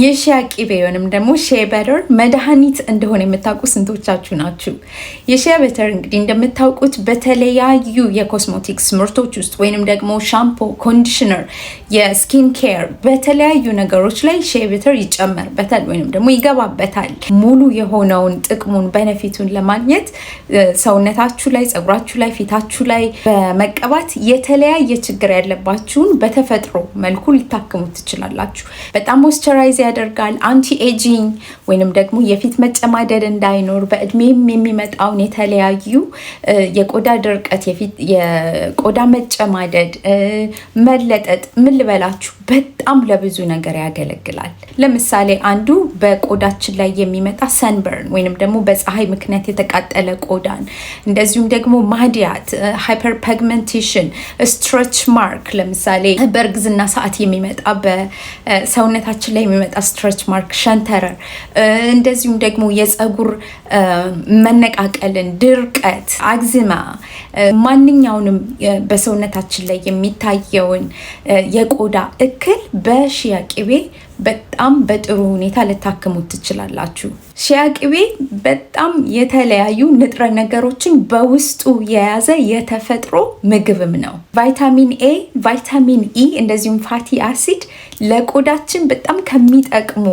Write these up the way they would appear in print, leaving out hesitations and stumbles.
የሺያ ቅቤ ወይንም ደግሞ ሺያ በተር መድኃኒት እንደሆነ የምታውቁ ስንቶቻችሁ ናችሁ? የሺያ በተር እንግዲህ እንደምታውቁት በተለያዩ የኮስሞቲክስ ምርቶች ውስጥ ወይንም ደግሞ ሻምፖ፣ ኮንዲሽነር፣ የስኪን ኬር በተለያዩ ነገሮች ላይ ሺያ በተር ይጨመርበታል ወይንም ደግሞ ይገባበታል። ሙሉ የሆነውን ጥቅሙን በነፊቱን ለማግኘት ሰውነታችሁ ላይ፣ ጸጉራችሁ ላይ፣ ፊታችሁ ላይ በመቀባት የተለያየ ችግር ያለባችሁን በተፈጥሮ መልኩ ልታክሙ ትችላላችሁ። በጣም ሞይስቸራይዝ ያደርጋል። አንቲ ኤጂንግ ወይንም ደግሞ የፊት መጨማደድ እንዳይኖር በእድሜም የሚመጣውን የተለያዩ የቆዳ ድርቀት፣ የቆዳ መጨማደድ፣ መለጠጥ ምን ልበላችሁ በጣም ለብዙ ነገር ያገለግላል። ለምሳሌ አንዱ በቆዳችን ላይ የሚመጣ ሰንበርን ወይንም ደግሞ በፀሐይ ምክንያት የተቃጠለ ቆዳን፣ እንደዚሁም ደግሞ ማዲያት፣ ሃይፐር ፒግመንቴሽን፣ ስትሬች ማርክ ለምሳሌ በእርግዝና ሰዓት የሚመጣ በሰውነታችን ላይ የሚመጣ ስትሬች ማርክ፣ ሸንተረር፣ እንደዚሁም ደግሞ የፀጉር መነቃቀልን፣ ድርቀት፣ አግዝማ፣ ማንኛውንም በሰውነታችን ላይ የሚታየውን የቆዳ እክል በሺያ ቅቤ በጣም በጥሩ ሁኔታ ልታክሙት ትችላላችሁ። ሺያ ቅቤ በጣም የተለያዩ ንጥረ ነገሮችን በውስጡ የያዘ የተፈጥሮ ምግብም ነው። ቫይታሚን ኤ፣ ቫይታሚን ኢ እንደዚሁም ፋቲ አሲድ ለቆዳችን በጣም ከሚጠቅሙ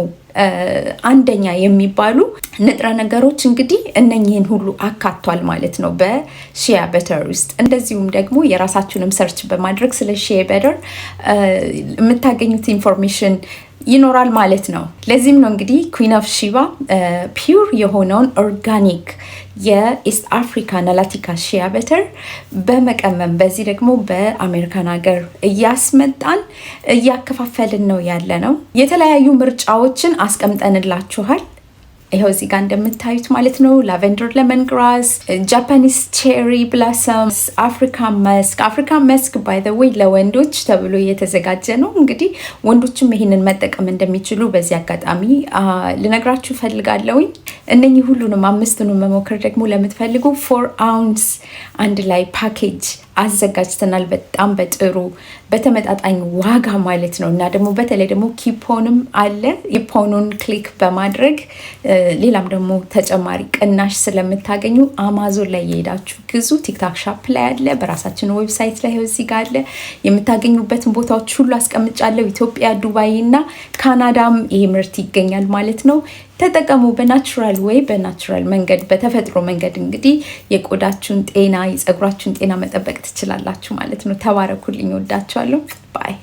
አንደኛ የሚባሉ ንጥረ ነገሮች እንግዲህ እነኚህን ሁሉ አካቷል ማለት ነው በሺያ በተር ውስጥ። እንደዚሁም ደግሞ የራሳችሁንም ሰርች በማድረግ ስለ ሺያ በተር የምታገኙት ኢንፎርሜሽን ይኖራል ማለት ነው። ለዚህም ነው እንግዲህ ኩዊን ኦፍ ሺባ ፒውር የሆነውን ኦርጋኒክ የኢስት አፍሪካ ናላቲካ ሺያ በተር በመቀመም በዚህ ደግሞ በአሜሪካን ሀገር እያስመጣን እያከፋፈልን ነው ያለ ነው። የተለያዩ ምርጫዎችን አስቀምጠንላችኋል። ይኸው እዚህ ጋር እንደምታዩት ማለት ነው። ላቨንደር ሌመን ግራስ፣ ጃፓኒስ ቼሪ ብላሰምስ፣ አፍሪካን መስክ። አፍሪካን መስክ ባይ ዘ ዌይ ለወንዶች ተብሎ የተዘጋጀ ነው። እንግዲህ ወንዶችም ይሄንን መጠቀም እንደሚችሉ በዚህ አጋጣሚ ልነግራችሁ ፈልጋለሁኝ። እነኚህ ሁሉንም አምስቱንም መሞከር ደግሞ ለምትፈልጉ 4 አውንስ አንድ ላይ ፓኬጅ አዘጋጅተናል። በጣም በጥሩ በተመጣጣኝ ዋጋ ማለት ነው። እና ደግሞ በተለይ ደግሞ ኪፖንም አለ። ኪፖኑን ክሊክ በማድረግ ሌላም ደግሞ ተጨማሪ ቅናሽ ስለምታገኙ አማዞን ላይ የሄዳችሁ ግዙ። ቲክታክ ሻፕ ላይ አለ። በራሳችን ዌብሳይት ላይ እዚህ ጋር አለ። የምታገኙበትን ቦታዎች ሁሉ አስቀምጫለሁ። ኢትዮጵያ፣ ዱባይ እና ካናዳም ይሄ ምርት ይገኛል ማለት ነው። ተጠቀሙ። በናቹራል ወይ በናቹራል መንገድ በተፈጥሮ መንገድ እንግዲህ የቆዳችሁን ጤና የጸጉራችሁን ጤና መጠበቅ ትችላላችሁ ማለት ነው። ተባረኩልኝ። ወዳችኋለሁ። ባይ